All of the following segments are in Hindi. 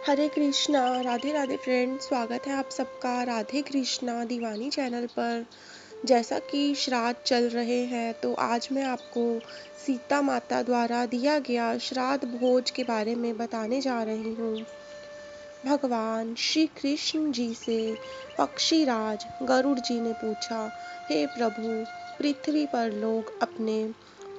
हरे कृष्णा। राधे राधे फ्रेंड, स्वागत है आप सबका राधे कृष्णा दीवानी चैनल पर। जैसा कि श्राद्ध चल रहे हैं तो आज मैं आपको सीता माता द्वारा दिया गया श्राद्ध भोज के बारे में बताने जा रही हूँ। भगवान श्री कृष्ण जी से पक्षीराज गरुड़ जी ने पूछा, हे प्रभु, पृथ्वी पर लोग अपने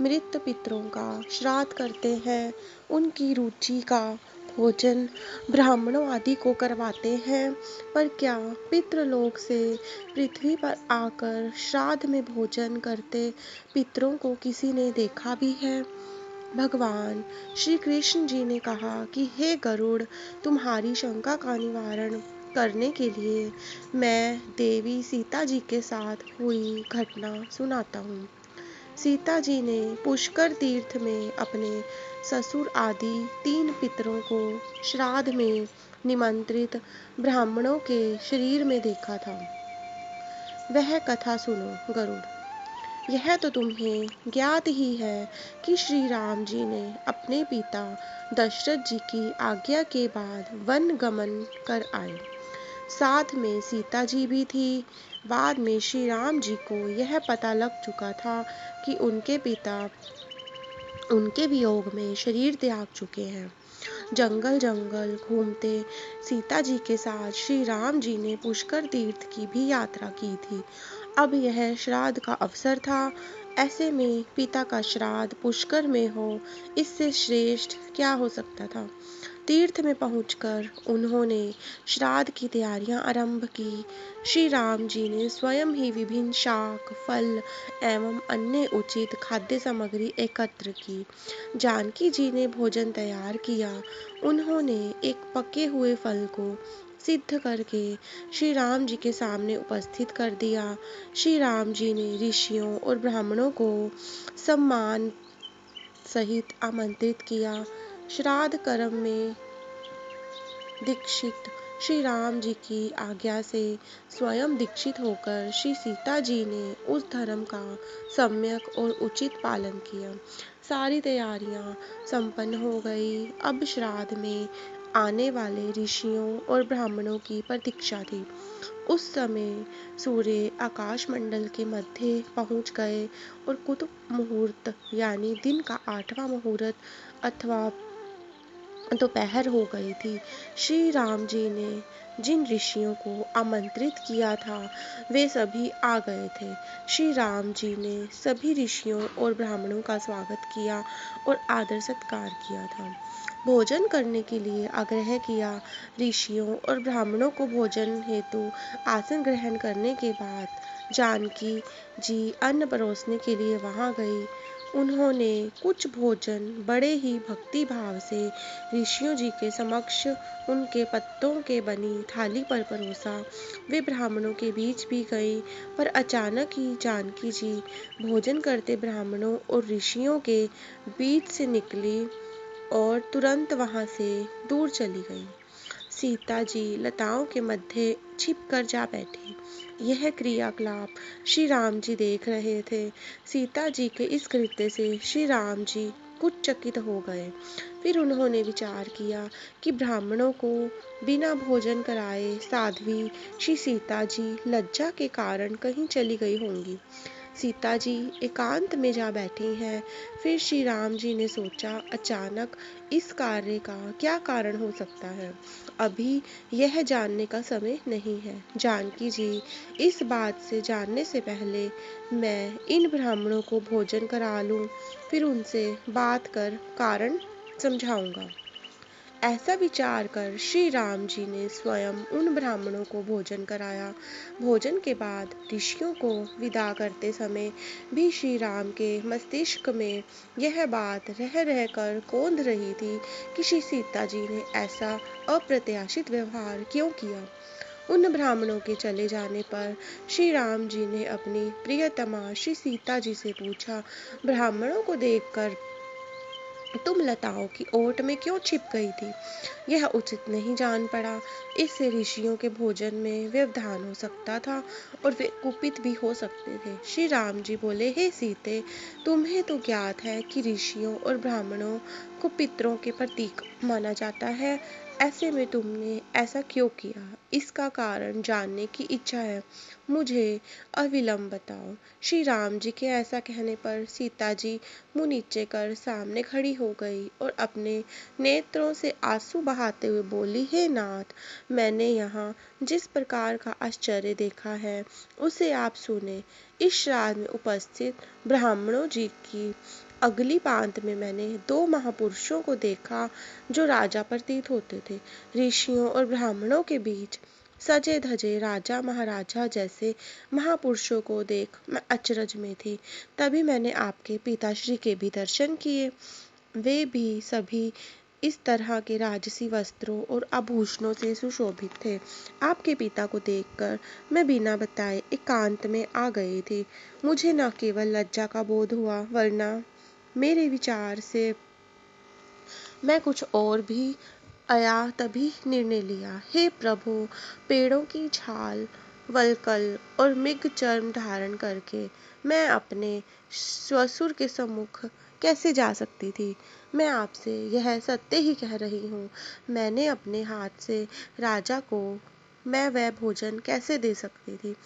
मृत पितरों का श्राद्ध करते हैं, उनकी रुचि का भोजन ब्राह्मणों आदि को करवाते हैं, पर क्या पितृलोक से पृथ्वी पर आकर श्राद्ध में भोजन करते पितरों को किसी ने देखा भी है? भगवान श्री कृष्ण जी ने कहा कि हे गरुड़, तुम्हारी शंका का निवारण करने के लिए मैं देवी सीता जी के साथ हुई घटना सुनाता हूँ। सीता जी ने पुष्कर तीर्थ में अपने ससुर आदि 3 पितरों को श्राद्ध में निमंत्रित ब्राह्मणों के शरीर में देखा था। वह कथा सुनो गरुड़। यह तो तुम्हें ज्ञात ही है कि श्री राम जी ने अपने पिता दशरथ जी की आज्ञा के बाद वन गमन कर आए। साथ में सीता जी भी थी। बाद में श्री राम जी को यह पता लग चुका था कि उनके पिता उनके वियोग में शरीर त्याग चुके हैं। जंगल जंगल घूमते सीता जी के साथ श्री राम जी ने पुष्कर तीर्थ की भी यात्रा की थी। अब यह श्राद्ध का अवसर था। ऐसे में पिता का श्राद्ध पुष्कर में हो, इससे श्रेष्ठ क्या हो सकता था। तीर्थ में पहुंचकर उन्होंने श्राद्ध की तैयारियां आरंभ की। श्री राम जी ने स्वयं ही विभिन्न शाक, फल एवं अन्य उचित खाद्य सामग्री एकत्र की। जानकी जी ने भोजन तैयार किया। उन्होंने एक पके हुए फल को सिद्ध करके श्री राम जी के सामने उपस्थित कर दिया। श्री राम जी ने ऋषियों और ब्राह्मणों को सम्मान सहित आमंत्रित किया। श्राद्ध कर्म में दीक्षित श्री राम जी की आज्ञा से स्वयं दीक्षित होकर श्री सीता जी ने उस धर्म का सम्यक और उचित पालन किया। सारी तैयारियां संपन्न हो गई। अब श्राद्ध में आने वाले ऋषियों और ब्राह्मणों की प्रतीक्षा थी। उस समय सूर्य आकाश मंडल के मध्य पहुंच गए और कुतुब मुहूर्त यानी दिन का 8वां मुहूर्त अथवा दोपहर हो गई थी। श्री राम जी ने जिन ऋषियों को आमंत्रित किया था वे सभी आ गए थे। श्री राम जी ने सभी ऋषियों और ब्राह्मणों का स्वागत किया और आदर सत्कार किया था। भोजन करने के लिए आग्रह किया। ऋषियों और ब्राह्मणों को भोजन हेतु आसन ग्रहण करने के बाद जानकी जी अन्न परोसने के लिए वहां गई। उन्होंने कुछ भोजन बड़े ही भक्ति भाव से ऋषियों जी के समक्ष उनके पत्तों के बनी थाली पर परोसा। वे ब्राह्मणों के बीच भी गई, पर अचानक ही जानकी जी भोजन करते ब्राह्मणों और ऋषियों के बीच से निकली और तुरंत वहां से दूर चली गई। सीता जी लताओं के मध्य छिपकर जा बैठी। यह क्रियाकलाप श्री राम जी देख रहे थे। सीता जी के इस कृत्य से श्री राम जी कुछ चकित हो गए। फिर उन्होंने विचार किया कि ब्राह्मणों को बिना भोजन कराए साध्वी श्री सीता जी लज्जा के कारण कहीं चली गई होंगी। सीता जी एकांत में जा बैठी हैं। फिर श्री राम जी ने सोचा, अचानक इस कार्य का क्या कारण हो सकता है। अभी यह जानने का समय नहीं है। जानकी जी, इस बात से जानने से पहले मैं इन ब्राह्मणों को भोजन करा लूं, फिर उनसे बात कर कारण समझाऊंगा। ऐसा विचार कर श्री राम जी ने स्वयं उन ब्राह्मणों को भोजन कराया। भोजन के बाद ऋषियों को विदा करते समय भी श्री राम के मस्तिष्क में यह बात रह रहकर कौंध रही थी कि श्री सीता जी ने ऐसा अप्रत्याशित व्यवहार क्यों किया। उन ब्राह्मणों के चले जाने पर श्री राम जी ने अपनी प्रियतमा श्री सीता जी से पूछा, ब्राह्मणों को देखकर तुम लताओं की ओट में क्यों छिप गई थी। यह उचित नहीं जान पड़ा। इससे ऋषियों के भोजन में व्यवधान हो सकता था और वे कुपित भी हो सकते थे। श्री राम जी बोले, हे सीते, तुम्हें तो ज्ञात है कि ऋषियों और ब्राह्मणों को पितरों के प्रतीक माना जाता है। ऐसे में तुमने ऐसा क्यों किया? इसका कारण जानने की इच्छा है। मुझे अविलंब बताओ। श्री राम जी के ऐसा कहने पर सीता जी मुंह नीचे कर सामने खड़ी हो गई और अपने नेत्रों से आंसू बहाते हुए बोली, हे नाथ, मैंने यहाँ जिस प्रकार का आश्चर्य देखा है उसे आप सुने। इस श्राद्ध में उपस्थित ब्राह्मणों जी की अगली पांत में मैंने दो महापुरुषों को देखा जो राजा प्रतीत होते थे। ऋषियों और ब्राह्मणों के बीच सजे धजे राजा महाराजा जैसे महापुरुषों को देख मैं अचरज में थी। तभी मैंने आपके पिताश्री के भी दर्शन किए। वे भी सभी इस तरह के राजसी वस्त्रों और आभूषणों से सुशोभित थे। आपके पिता को देखकर मैं बिना बताए एकांत में आ गई थी। मुझे न केवल लज्जा का बोध हुआ वरना मेरे विचार से मैं कुछ और भी आया। तभी निर्णय लिया, हे प्रभु, पेड़ों की छाल, वल्कल और मृग चर्म धारण करके मैं अपने ससुर के सम्मुख कैसे जा सकती थी? मैं आपसे यह सत्य ही कह रही हूँ। मैंने अपने हाथ से राजा को मैं वह भोजन कैसे दे सकती थी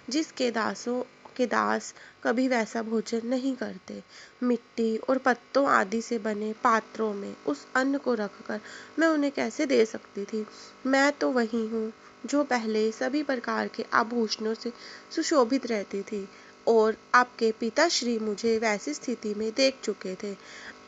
जिसके दासों के दास कभी वैसा भोजन नहीं करते। मिट्टी और पत्तों आदि से बने पात्रों में उस अन्न को रखकर मैं उन्हें कैसे दे सकती थी? मैं तो वही हूँ जो पहले सभी प्रकार के आभूषणों से सुशोभित रहती थी और आपके पिताश्री मुझे वैसी स्थिति में देख चुके थे।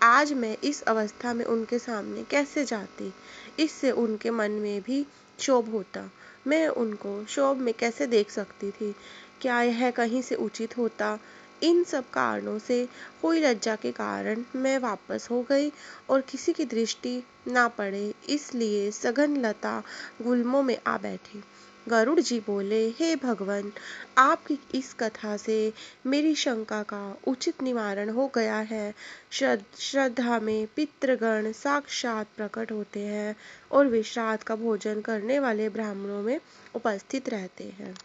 आज मैं इस अवस्था में उनके सामने कैसे जाती? इससे उनके मन में भी क्षोभ होता। मैं उनको क्षोभ में कैसे देख सकती थी? क्या यह कहीं से उचित होता? इन सब कारणों से हुई लज्जा के कारण मैं वापस हो गई और किसी की दृष्टि ना पड़े इसलिए सघन लता गुल्मों में आ बैठी। गरुड़ जी बोले, हे भगवान, आपकी इस कथा से मेरी शंका का उचित निवारण हो गया है। श्रद्धा में पितृगण साक्षात प्रकट होते हैं और वे श्राद्ध का भोजन करने वाले ब्राह्मणों में उपस्थित रहते हैं।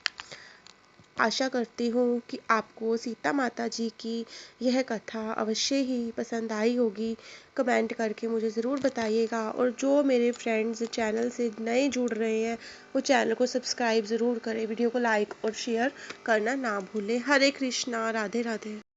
आशा करती हूँ कि आपको सीता माता जी की यह कथा अवश्य ही पसंद आई होगी। कमेंट करके मुझे ज़रूर बताइएगा और जो मेरे फ्रेंड्स चैनल से नए जुड़ रहे हैं वो चैनल को सब्सक्राइब ज़रूर करें। वीडियो को लाइक और शेयर करना ना भूलें। हरे कृष्णा, राधे राधे।